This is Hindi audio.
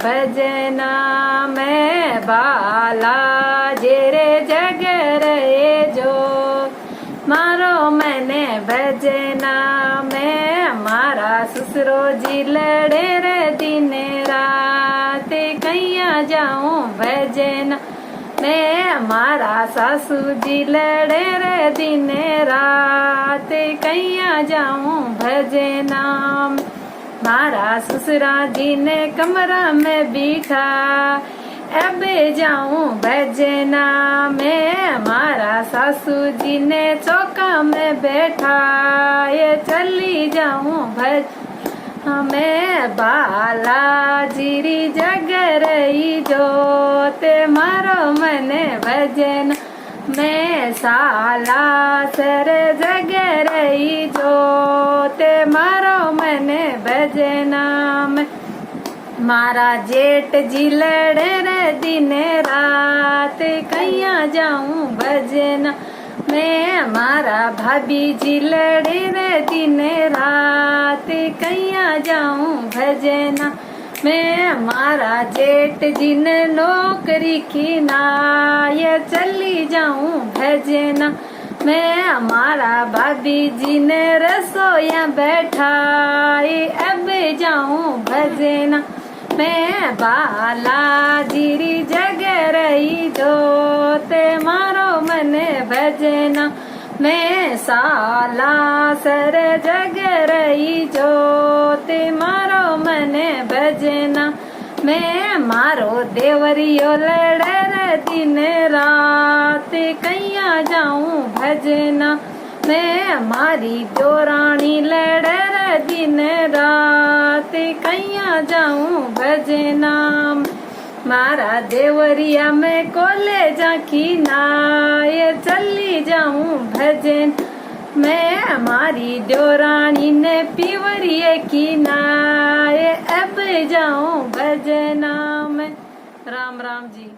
भजना में बाला जेरे जग रहे जो मारो मैंने भजना में मारा ससुरो जी लड़े रे दिन रात कैया जाऊं भजना मैं मारा सासू जी लड़े रे दिन रात कैया जाऊं भजना मारा ससुरा जी ने कमरा में बिठा अब जाऊं भजना में मारा सासू जी ने चौका में बैठा ये चली जाऊं भज हमें बाला जीरी जग रही जोते मारो मने भजन में साला सर जग रही जोते मारो मने भजना में मारा जेठ जी लड़े रे दिन रात कैया जाऊं भजना मैं मारा भाभी जी लड़े रे दिन रात कैया जाऊं भजना मैं मारा जेठ जी ने नौकरी की नाय चली जाऊं भजना मैं मारा भाभी जी ने रसोया बैठाई अब जाऊं भजना मैं बाला जीरी जग रही जोते मारो मने भजना मैं साला सर जग रही जोते मारो मने भजना मैं मारो देवरियो लड़े रे दिन रात कैया जाऊं भजना मैं मारी जोरानी लड़े रे दिन रात कैया जाऊं भजना मारा देवरिया में कॉलेज की नाय चली जाऊं भजन मैं मारी देवरानी ने पिवरिए की नाय अब जाऊं भजना में। राम राम जी।